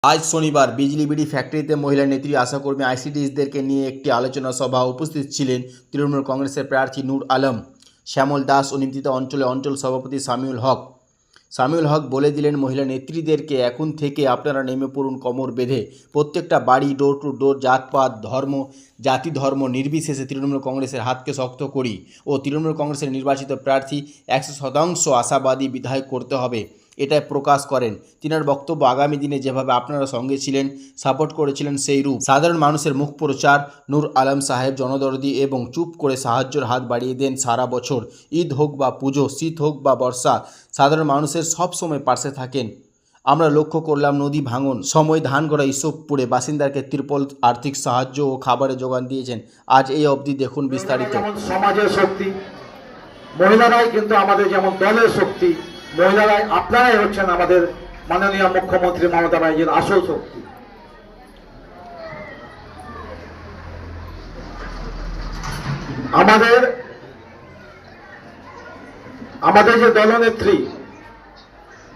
আজ শনিবার বিজলি বিডি ফ্যাক্টরিতে মহিলা নেত্রী আশাকর্মী আইসিডিএসদেরকে নিয়ে একটি আলোচনা সভা উপস্থিত ছিলেন তৃণমূল কংগ্রেসের প্রার্থী নূর আলম, শ্যামল দাস ও নিমতিতা অঞ্চল সভাপতি সামিউল হক বলে দিলেন, মহিলা নেত্রীদেরকে এখন থেকে আপনারা নেমে পড়ুন কোমর বেঁধে। প্রত্যেকটা বাড়ি ডোর টু ডোর জাতপাত জাতি ধর্ম নির্বিশেষে তৃণমূল কংগ্রেসের হাতকে শক্ত করি ও তৃণমূল কংগ্রেসের নির্বাচিত প্রার্থী 100% আশাবাদী বিধায়ক করতে হবে, এটাই প্রকাশ করেন। তিনার বক্তব্য, আগামী দিনে যেভাবে আপনারা সঙ্গে ছিলেন, সাপোর্ট করেছিলেন, সেই রূপ সাধারণ মানুষের মুখ প্রচার। নূর আলম সাহেব জনদরদি এবং চুপ করে সাহায্যের হাত বাড়িয়ে দেন সারা বছর। ঈদ হোক বা পুজো, শীত হোক বা বর্ষা, সাধারণ মানুষের সব সময় পাশে থাকেন। আমরা লক্ষ্য করলাম নদী ভাঙন সময় ধানগড়া ইসবপুরে বাসিন্দাকে ত্রিপল আর্থিক সাহায্য ও খাবারের যোগান দিয়েছেন। আজ এই অবধি দেখুন বিস্তারিত। সমাজের শক্তি মহিলারাই কিন্তু আমাদের যেমন দলের শক্তি, মহিলারাই আপনারাই হচ্ছেন আমাদের মাননীয় মুখ্যমন্ত্রী মমতা ব্যানার্জির আসল শক্তি। আমাদের যে দলনেত্রী,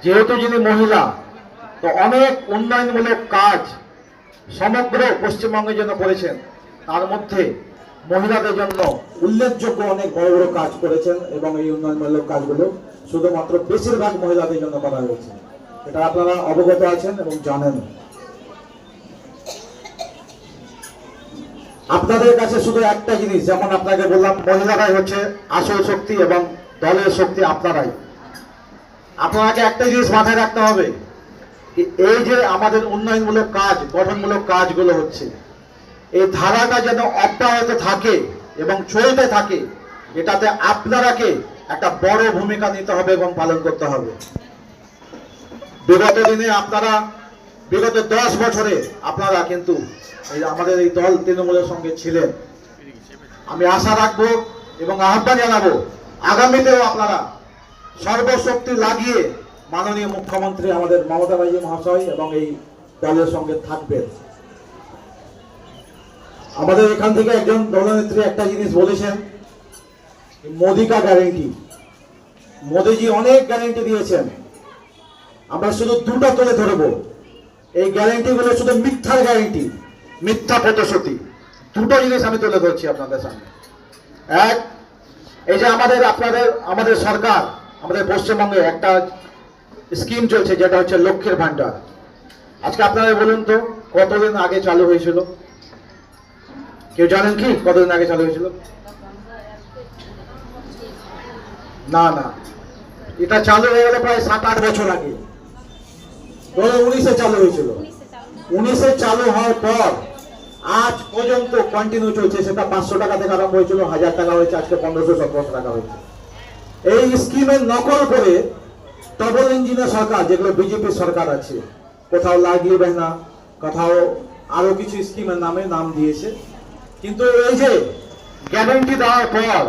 যেহেতু যিনি মহিলা, তো অনেক উন্নয়নমূলক কাজ সমগ্র পশ্চিমবঙ্গের জন্য করেছেন। তার মধ্যে মহিলাদের জন্য উল্লেখযোগ্য অনেক বড় বড় কাজ করেছেন এবং এই উন্নয়নমূলক কাজগুলো শুধুমাত্র বেশিরভাগ মহিলাদের জন্য করা হয়েছে। এটা আপনারা অবগত আছেন এবং জানেন। আপনাদের কাছে শুধু একটা জিনিস, যেমন আপনাকে বললাম, মহিলারাই হচ্ছে আসল শক্তি এবং দলের শক্তি আপনারাই। আপনাকে একটা জিনিস মাথায় রাখতে হবে, এই যে আমাদের উন্নয়নমূলক কাজ, গঠনমূলক কাজগুলো হচ্ছে, এই ধারাটা যেন অব্যাহত থাকে এবং চলতে থাকে, এটাতে আপনারাকে একটা বড় ভূমিকা নিতে হবে এবং পালন করতে হবে। বিগত দিনে বিগত 10 বছরে আপনারা কিন্তু আমাদের এই দল তৃণমূলের সঙ্গে ছিলেন। আমি আশা রাখবো এবং আহ্বান জানাবো, আগামীতেও আপনারা সর্বশক্তি লাগিয়ে মাননীয় মুখ্যমন্ত্রী আমাদের মমতা ব্যানার্জি মহাশয় এবং এই দলের সঙ্গে থাকবেন। আমাদের এখান থেকে একজন দলনেত্রী একটা জিনিস বলেছেন, মোদি কা গ্যারেন্টি। মোদিজি অনেক গ্যারেন্টি দিয়েছেন, আমরা শুধু দুটো তুলে ধরবো। এই গ্যারেন্টিগুলো শুধু মিথ্যার গ্যারেন্টি, মিথ্যা প্রতিশ্রুতি। দুটো জিনিস আমি তুলে ধরছি আপনাদের সামনে। এক, এই যে আমাদের সরকার, আমাদের পশ্চিমবঙ্গে একটা স্কিম চলছে, যেটা হচ্ছে লক্ষ্মীর ভান্ডার। আজকে আপনারা বলুন তো, কতদিন আগে চালু হয়েছিল? কেউ জানেন কি কতদিন আগে চালু হয়েছিল? না, এটা চালু হয়ে গেল প্রায় 7-8 বছর আগে। 2019-এ চালু হয়েছিল। 19-এ চালু হওয়ার পর আজ পর্যন্ত কন্টিনিউ চলছে। সেটা 500 টাকা থেকে আরম্ভ হয়েছিল, 1000 টাকা হয়েছে, আজকে 1500-1700 টাকা হয়েছে। এই স্কিমের নকল করে ডবল ইঞ্জিনের সরকার, যেগুলো বিজেপি সরকার আছে, কোথাও লাগিয়ে না, কোথাও আরো কিছু স্কিমের নাম দিয়েছে। কিন্তু এই যে গ্যারান্টি দেওয়ার পর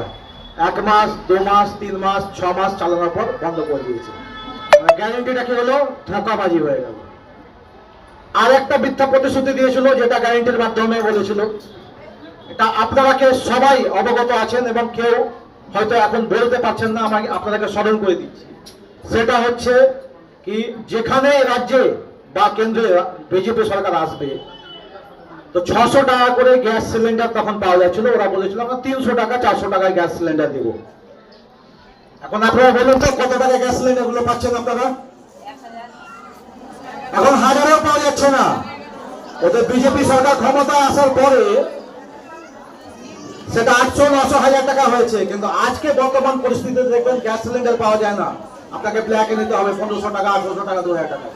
1 মাস, 2 মাস, 3 মাস, 6 মাস চালানোর পর বন্ধ করে দিয়েছে। গ্যারান্টিটা কি হলো? ধোঁকাবাজি হয়ে গেল। আর একটা মিথ্যা প্রতিশ্রুতি দিয়েছিল, যেটা গ্যারান্টির মাধ্যমে বলেছিল। এটা আপনারা সবাই অবগত আছেন এবং কেউ হয়তো এখন বলতে পারছেন না, আমি আপনাদেরকে স্মরণ করে দিচ্ছি। সেটা হচ্ছে কি, যেখানে রাজ্যে বা কেন্দ্রে বিজেপি সরকার আসবে, তো 600 টাকা করে গ্যাস সিলিন্ডার তখন পাওয়া যাচ্ছিল। ওরা বলেছিল আমরা 300 টাকা 400 টাকায় গ্যাস সিলিন্ডার দেবো। এখন আপনারা বলুন তো, কত টাকা গ্যাস সিলিন্ডার গুলো পাচ্ছেন আপনারা? এখন 1000-ও পাওয়া যাচ্ছে না। ওদের বিজেপি সরকার ক্ষমতা আসার পরে সেটা 800, 900, 1000 টাকা হয়েছে। কিন্তু আজকে বর্তমান পরিস্থিতিতে দেখবেন গ্যাস সিলিন্ডার পাওয়া যায় না, আপনাকে ব্ল্যাকে নিতে হবে 1500 টাকা, 1800 টাকা, 2000 টাকা।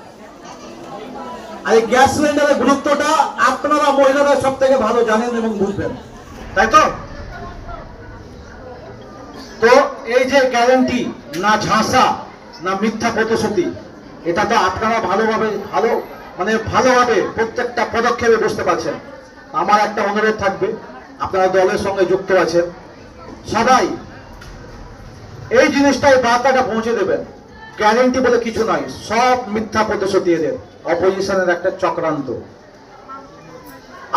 আর এই গ্যাস সিলিন্ডারের গুরুত্বটা আপনারা মহিলারা সব থেকে ভালো জানেন এবং বুঝবেন, তাই তো? তো এই যে গ্যারান্টি, না ঝাঁসা, না মিথ্যা প্রতিশ্রুতি, এটা তো আপনারা ভালোভাবে প্রত্যেকটা পদক্ষেপে বুঝতে পারছেন। আমার একটা অনুরোধ থাকবে, আপনারা দলের সঙ্গে যুক্ত আছেন, সবাই এই জিনিসটাই বার্তাটা পৌঁছে দেবেন। গ্যারেন্টি বলে কিছু নয়, সব মিথ্যা প্রতিশ্রুতি এদের অপোজিশনের একটা চক্রান্ত।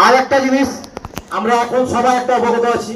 আর একটা জিনিস, আমরা এখন সবাই একটা অবগত আছি,